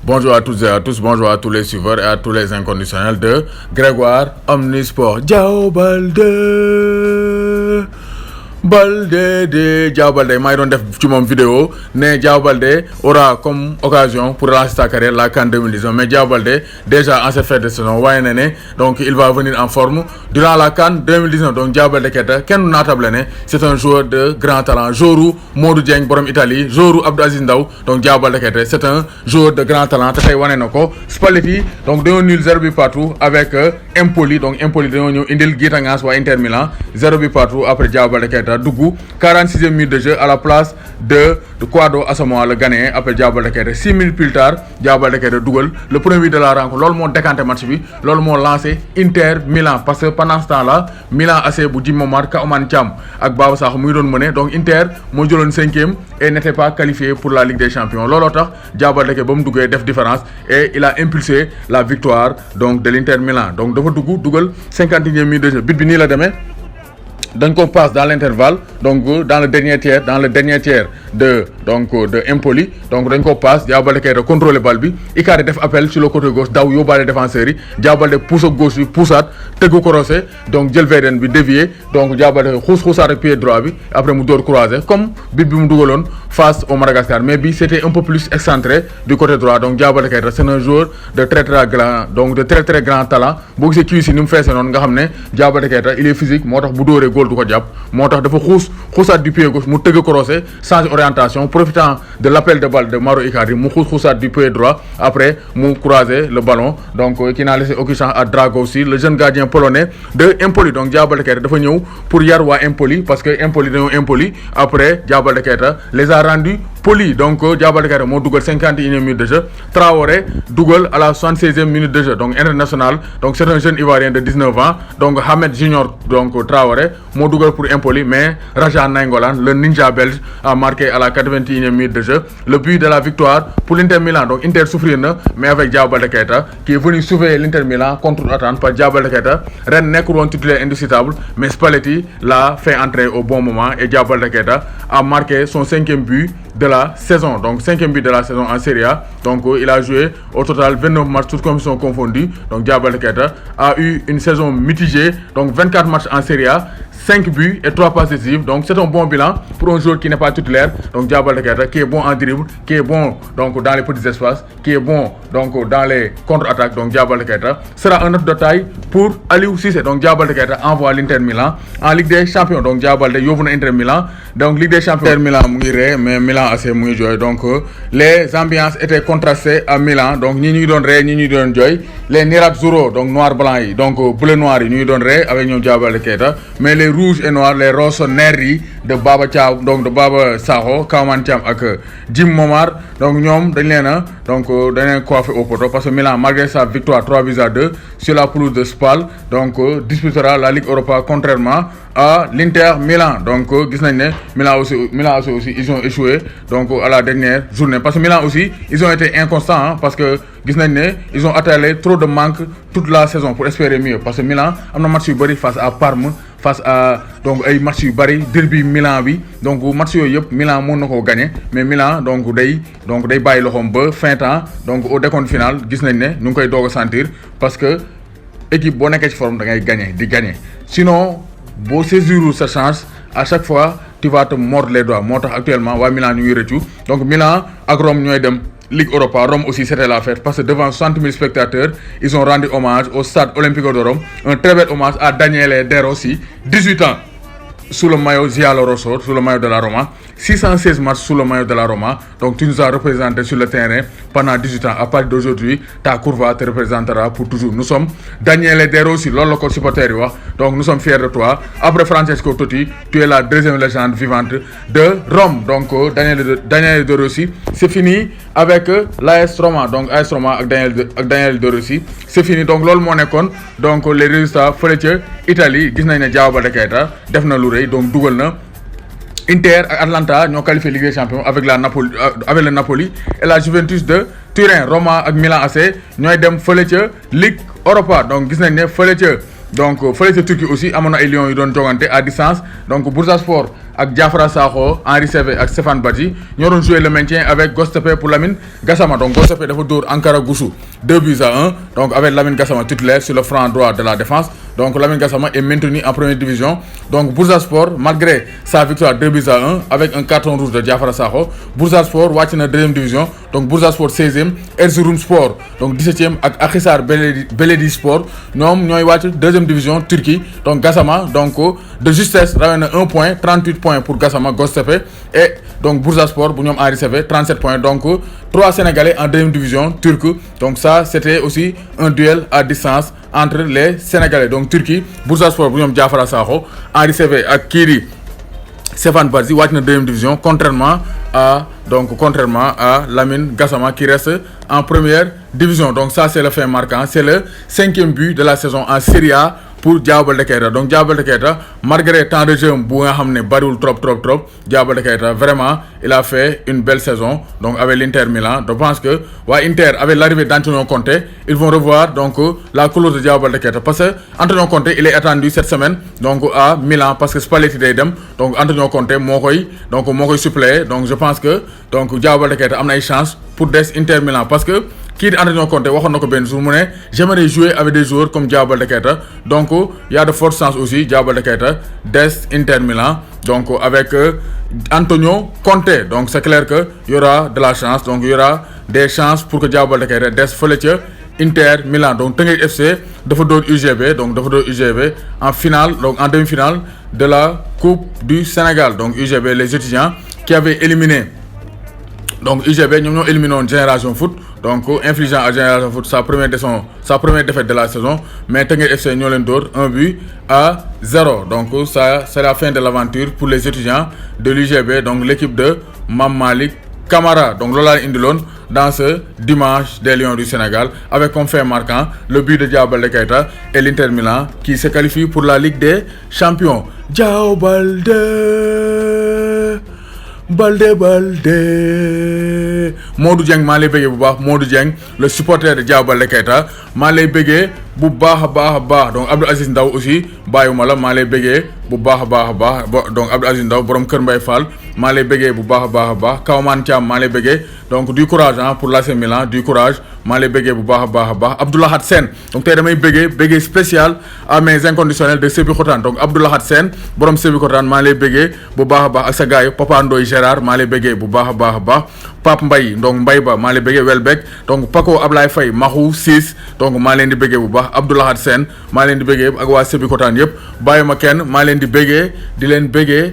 Bonjour à toutes et à tous, bonjour à tous les suiveurs et à tous les inconditionnels de Grégoire Omnisport. Diao Baldé Diao Baldé maa ngi doon def ci moom vidéo ne Diao Baldé aura comme occasion pour relancer sa carrière la CAN 2019 mais Diao Baldé déjà en cette fin de saison waaye na ne donc il va venir en forme durant la CAN 2019 donc Diao Baldé Keita kenn du naatable ne c'est un joueur de grand talent joueur Modou Dieng borom Italie joueur Abdou Aziz Ndaw donc Diao Baldé Keita c'est un joueur de grand talent te tey wane na ko Spalletti donc dañoo nul 0 but partout avec Empoli donc Empoli dañoo ñëw indil Guitangas waa Inter Milan 0 but partout après Diao Baldé Keita dugg 46e minute de jeu à la place de Kouado Asamoah le Ghanéen après Diao Baldé Keita 6 minutes plus tard Diao Baldé Keita dugal le premier but de la rencontre loolu moo décanté match bi loolu moo lancé Inter Milan parce que pendant ce temps là Milan AC bu Jim Momar Ka Oman Thiam ak Baba Sakho mu ngi doon mené donc Inter moo jëloon 5e et n'était pas qualifié pour la Ligue des Champions looloo tax Diao Baldé Keita ba mu duggee def différence et il a impulsé la victoire donc de l'Inter Milan donc dafa dugal 51e minute de jeu but bi nii la demee. Donc on passe dans l'intervalle donc dans le dernier tiers de Empoli donc dañ ko passe Diao Baldé Keita contrôler balle bi Icardi def appel sur le côté gauche daw yóbbaale défenseurs yi Diao Baldé pousse gauche bi poussaat tëgg croisé donc jël VDN bi dévié donc Diao Baldé xuusaat ak pied droit bi après mu door croisé comme but bi mu dugaloon face au Madagascar mais bi c'était un peu plus excentré du côté droit donc Diao Baldé Keita c'est un joueur de très très grand talent boo gisee kii si ni mu feesee noonu nga xam ne Diao Baldé Keita il est physique moo tax bu dóoree góol du ko jàpp moo tax dafa xuusaat du pied gauche mu tëgg croisé change orientation profitant de l'appel de balle de Mauro Icardi mu xuusaat du pied droit après mu croisé le ballon donc qui n'a laissé aucun chance à Dragowski le jeune gardien polonais de Empoli donc Diao Baldé Keita dafa ñëw pour yar waa Empoli parce que Empoli dañoo impoli après Diao Baldé Keita les a rendus polis donc Diao Baldé Keita moo dugal 51e minute de jeu Traoré dugal à la 76e minute de jeu donc international donc c'est un jeune Ivoirien de 19 ans donc Hamed Junior donc Traoré moo dugal pour Empoli mais Raja Nainggolan le ninja belge a marqué à la 81e minute de jeu le but de la victoire pour l'Inter Milan donc Inter souffrir na mais avec Diao Baldé Keita qui est venu sauver l'Inter Milan contre attente par Diao Baldé Keita ren nekkul woon titulaire indiscutable mais Spalletti l'a fait entrer au bon moment et Diao Baldé Keita a marqué son 5e but de la saison donc 5e but de la saison en Serie A donc il a joué au total 29 matchs toutes compétitions confondues donc Diao Baldé Keita a eu une saison mitigée donc 24 matchs en Serie A 5 buts et 3 passes décisives donc c'est un bon bilan pour un joueur qui n'est pas titulaire donc Diao Baldé Keita qui est bon en dribble qui est bon donc dans les petits espaces qui est bon donc dans les contre-attaques donc Diao Baldé Keita sera un autre de taille pour Aliou Cissé donc Diao Baldé Keita envoie l'Inter Milan en Ligue des Champions donc Diao Baldé yóbbu na Inter Milan donc Ligue des Champions Inter Milan mu ngi ree mais Milan AC mu ngi jooy donc les ambiances étaient contrastées à Milan donc ñii ñu ngi doon ree ñii ñu ngi doon jooy les nerazzurri donc noir blanc yi donc bleu noir yi ñu ngi doon ree avec ñoom Diao Baldé Keita mais les rouges et noirs les rossoneri de Baba Thiaw donc de Baba Sakho Kaoman Thiam ak Jim Momar donc ñoom dañ leen coiffé au poteau parce que Milan malgré sa victoire 3-2 sur la pelouse de Spal donc disputera la Ligue Europa contrairement à l'Inter Milan donc gis nañ ne Milan aussi ils ont échoué donc à la dernière journée parce que Milan aussi ils ont été inconstants parce que gis nañ ne ils ont attelé trop de manque toute la saison pour espérer mieux parce que Milan am na match yu bëri face à Parme face à donc ay match yu bëri derby Milan bi donc match yooyu yëpp Milan mën na koo gagner mais Milan donc day bàyyi loxoom ba fin temps donc au décompte final gis nañ ne ñu ngi koy doog a sentir parce que équipe boo nekkee ci forme da ngay gagner sinon boo saisirul sa chance à chaque fois tu vas te mordre les doigts moo tax actuellement waa Milan ñu ngi rëccu donc Milan ak Rome ñooy dem Ligue Europa Rome aussi c'était la fête parce que devant 60 000 spectateurs ils ont rendu hommage au stade Olimpico de Rome un très bel hommage à Daniele De Rossi 18 ans sous le maillot giallorosso sous le maillot de la Roma 616 matchs sous le maillot de la Roma donc tu nous as représenté sur le terrain pendant 18 ans à partir d'aujourd'hui ta curva te représentera pour toujours nous sommes Daniele De Rossi loolu la ko supporter yi wax donc nous sommes fiers de toi après Francesco Totti tu es la deuxième légende vivante de Rome donc Daniele De Rossi c'est fini avec l'AS Roma donc AS Roma ak Daniele De Rossi c'est fini donc loolu moo nekkoon donc les résultats fële ca Italie gis nañ ne Diao Baldé Keita def na lu rëy donc dugal na Inter ak Atlanta ñoo qualifié Ligue des Champions avec le Napoli et la Juventus de Turin Roma ak Milan AC ñooy dem fële ca Ligue Europa donc gis nañ ne fële ca Turquie aussi amoon na ay Lions yu doon jogante à distance donc Bursaspor ak Diafara Sakho Henri Saivet ak Stéphane Badji ñoo doon jouer le maintien avec Göztepe pour Lamine Gassama. Donc Göztepe dafa dóor Ankara Gucci 2-1 donc avec Lamine Gassama titulaire sur le flanc droit de la défense. Donc Lamine Gassama est maintenu en première division. Donc Bursaspor malgré sa victoire 2-1 avec un carton rouge de Diafara Sakho, Bursaspor wàcc na deuxième division. Donc Bursaspor 16e, Erzurumspor donc 17e ak Akhisar Belediyespor ñoom ñooy wàcc deuxième division Turquie. Donc Gassama donc de justesse rawee na 1 point 38 points pour Gassama Göztepe et donc Bursaspor bu ñoom Henri Saivet 37 points. Donc 3 Sénégalais en deuxième division turque. Donc ça c'était aussi un duel à distance entre les Sénégalais. Donc Turquie Bursaspor bu ñoom Diafara Sakho Henri Saivet ak kii di Stéphane Badji wàcc na deuxième division contrairement à Lamine Gassama qui reste en première division. Donc ça c'est le fait marquant, c'est le 5e but de la saison en Serie A pour Diao Baldé Keita. Donc Diao Baldé Keita malgré temps de jeu bu nga xam ne bariwul trop Diao Baldé Keita vraiment il a fait une belle saison donc avec l'Inter Milan. Je pense que waa Inter avec l'arrivée d'Antonio Conte ils vont revoir donc la clause de Diao Baldé Keita parce que Antonio Conte il est attendu cette semaine donc à Milan parce que Spalletti day dem donc Antonio Conte moo koy suppléer. Donc je pense que donc Diao Baldé Keita am na ay chance pour des Inter Milan parce que kii di Antonio Conte waxoon na ko benn jour mu ne j'aimerais jouer avec des joueurs comme Diao Baldé Keita. Donc il y a de fortes chances aussi Diao Baldé Keita des Inter Milan donc avec Antonio Conte. Donc c'est clair que y aura de la chance, donc il y aura des chances pour que Diao Baldé Keita des fële ca Inter Milan. Donc Teungueth FC dafa dóor UGB en finale donc en demi-finale de la Coupe du Sénégal. Donc UGB les étudiants qui avaient éliminé donc UGB ñoom ñoo éliminé woon Génération Foot donc infligeant à Génération Foot sa première défaite de la saison, mais Teungueth FC ñoo leen dóor 1-0. Donc ça c'est la fin de l'aventure pour les étudiants de l'UGB, donc l'équipe de Mame Malick Camara. Donc loolu laa leen indiloon dans ce dimanche des Lions du Sénégal avec comme fait marquant le but de Diao Baldé Keita et l'Inter Milan qui se qualifie pour la Ligue des Champions. Diao Baldé Modou Dieng maa lay bëggee bu baax. Modou Dieng le supporter de Diao Baldé Keita maa lay bëggee bu baax a baax. Donc Abdou Aziz Ndaw aussi bàyyiwuma la maa lay bëggee bu baax a baax. Donc Abdou Aziz Ndaw borom Kër Mbaye Fall maa lay bëggee bu baax a baax. Kawman Thiam maa lay bëggee donc du courage pour l'AC Milan, du courage maa lay bëggee bu baax a baax. Abdoulahat Sène donc tey damay bëggee spécial à mes inconditionnels de Sébikotane. Donc Abdoulahat Sène borom Sébikotane maa lay bëggee bu baax a baax ak sa gars yi Papa Ndoye Gérard maa lay bëggee bu baax a baax. Pape Mbaye donc Mbaye Ba maa lay bëggee Welbeck donc Paco Ablaye Faye Mahou Ciss donc maa leen di bëggee bu baax. Abdoulahat Sène maa leen di bëggee ak waa Sébikotane yëpp bàyyi ma kenn maa leen di bëggee di leen bëggee.